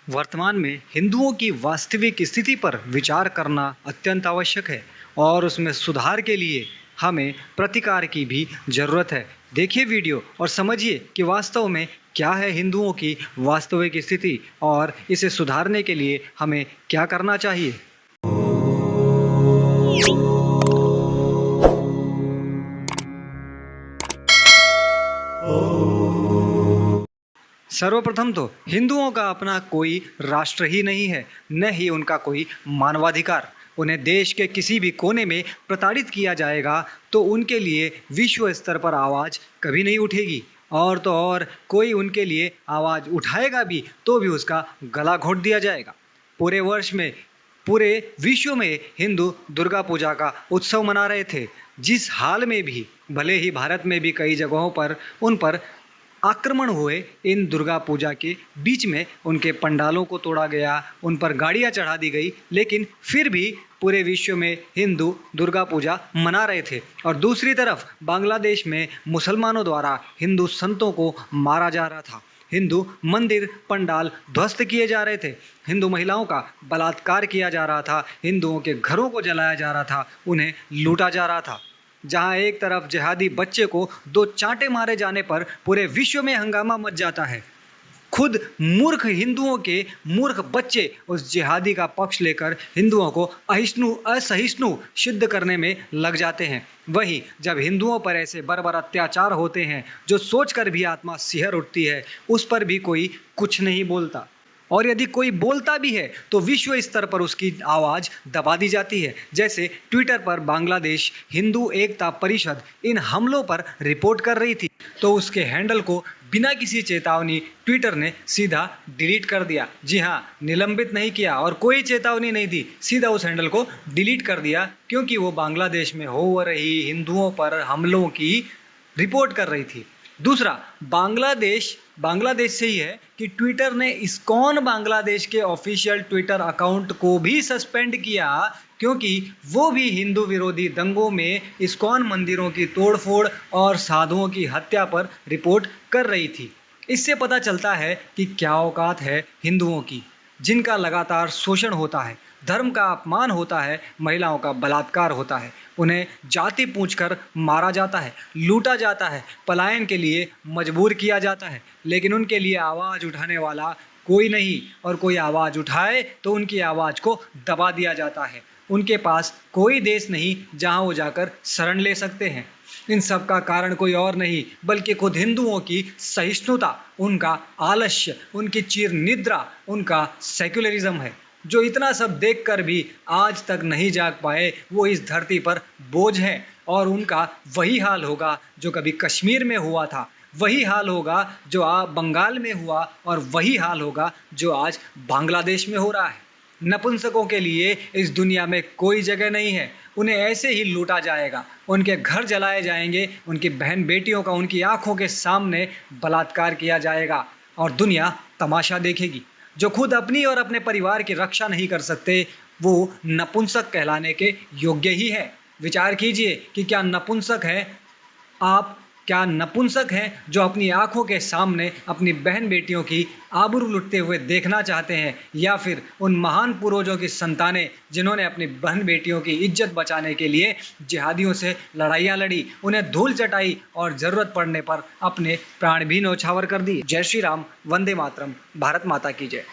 वर्तमान में हिंदुओं की वास्तविक स्थिति पर विचार करना अत्यंत आवश्यक है और उसमें सुधार के लिए हमें प्रतिकार की भी जरूरत है। देखिए वीडियो और समझिए कि वास्तव में क्या है हिंदुओं की वास्तविक स्थिति और इसे सुधारने के लिए हमें क्या करना चाहिए। सर्वप्रथम तो हिंदुओं का अपना कोई राष्ट्र ही नहीं है, न ही उनका कोई मानवाधिकार। उन्हें देश के किसी भी कोने में प्रताड़ित किया जाएगा तो उनके लिए विश्व स्तर पर आवाज कभी नहीं उठेगी, और तो और कोई उनके लिए आवाज उठाएगा भी तो भी उसका गला घोट दिया जाएगा। पूरे वर्ष में पूरे विश्व में हिंदू दुर्गा पूजा का उत्सव मना रहे थे। जिस हाल में भी, भले ही भारत में भी कई जगहों पर उन पर आक्रमण हुए, इन दुर्गा पूजा के बीच में उनके पंडालों को तोड़ा गया, उन पर गाड़ियां चढ़ा दी गई, लेकिन फिर भी पूरे विश्व में हिंदू दुर्गा पूजा मना रहे थे। और दूसरी तरफ बांग्लादेश में मुसलमानों द्वारा हिंदू संतों को मारा जा रहा था, हिंदू मंदिर पंडाल ध्वस्त किए जा रहे थे, हिंदू महिलाओं का बलात्कार किया जा रहा था, हिंदुओं के घरों को जलाया जा रहा था, उन्हें लूटा जा रहा था। जहां एक तरफ जिहादी बच्चे को 2 चांटे मारे जाने पर पूरे विश्व में हंगामा मच जाता है, खुद मूर्ख हिंदुओं के मूर्ख बच्चे उस जिहादी का पक्ष लेकर हिंदुओं को असहिष्णु सिद्ध करने में लग जाते हैं। वहीं जब हिंदुओं पर ऐसे बर्बर अत्याचार होते हैं जो सोचकर भी आत्मा सिहर उठती है, उस पर भी कोई कुछ नहीं बोलता, और यदि कोई बोलता भी है तो विश्व स्तर पर उसकी आवाज दबा दी जाती है। जैसे ट्विटर पर बांग्लादेश हिंदू एकता परिषद इन हमलों पर रिपोर्ट कर रही थी तो उसके हैंडल को बिना किसी चेतावनी ट्विटर ने सीधा डिलीट कर दिया। जी हाँ, निलंबित नहीं किया और कोई चेतावनी नहीं दी, सीधा उस हैंडल को डिलीट कर दिया, क्योंकि वो बांग्लादेश में हो रही हिंदुओं पर हमलों की रिपोर्ट कर रही थी। दूसरा, बांग्लादेश से ही है कि ट्विटर ने इस्कॉन बांग्लादेश के ऑफिशियल ट्विटर अकाउंट को भी सस्पेंड किया, क्योंकि वो भी हिंदू विरोधी दंगों में इस्कॉन मंदिरों की तोड़फोड़ और साधुओं की हत्या पर रिपोर्ट कर रही थी। इससे पता चलता है कि क्या औकात है हिंदुओं की, जिनका लगातार शोषण होता है, धर्म का अपमान होता है, महिलाओं का बलात्कार होता है, उन्हें जाति पूछकर मारा जाता है, लूटा जाता है, पलायन के लिए मजबूर किया जाता है, लेकिन उनके लिए आवाज उठाने वाला कोई नहीं, और कोई आवाज उठाए तो उनकी आवाज को दबा दिया जाता है। उनके पास कोई देश नहीं जहां वो जाकर शरण ले सकते हैं। इन सब का कारण कोई और नहीं बल्कि खुद हिंदुओं की सहिष्णुता, उनका आलस्य, उनकी चिर निद्रा, उनका सेक्युलरिज्म है, जो इतना सब देखकर भी आज तक नहीं जाग पाए। वो इस धरती पर बोझ हैं, और उनका वही हाल होगा जो कभी कश्मीर में हुआ था, वही हाल होगा जो बंगाल में हुआ, और वही हाल होगा जो आज बांग्लादेश में हो रहा है। नपुंसकों के लिए इस दुनिया में कोई जगह नहीं है, उन्हें ऐसे ही लूटा जाएगा, उनके घर जलाए जाएंगे, उनकी बहन बेटियों का उनकी आंखों के सामने बलात्कार किया जाएगा, और दुनिया तमाशा देखेगी। जो खुद अपनी और अपने परिवार की रक्षा नहीं कर सकते, वो नपुंसक कहलाने के योग्य ही है। विचार कीजिए कि क्या नपुंसक है आप, क्या नपुंसक हैं जो अपनी आंखों के सामने अपनी बहन बेटियों की आबरू लुटते हुए देखना चाहते हैं, या फिर उन महान पूर्वजों की संतानें जिन्होंने अपनी बहन बेटियों की इज्जत बचाने के लिए जिहादियों से लड़ाइयां लड़ी, उन्हें धूल चटाई और जरूरत पड़ने पर अपने प्राण भी न्यौछावर कर दिए। जय श्री राम, वंदे मातरम, भारत माता की जय।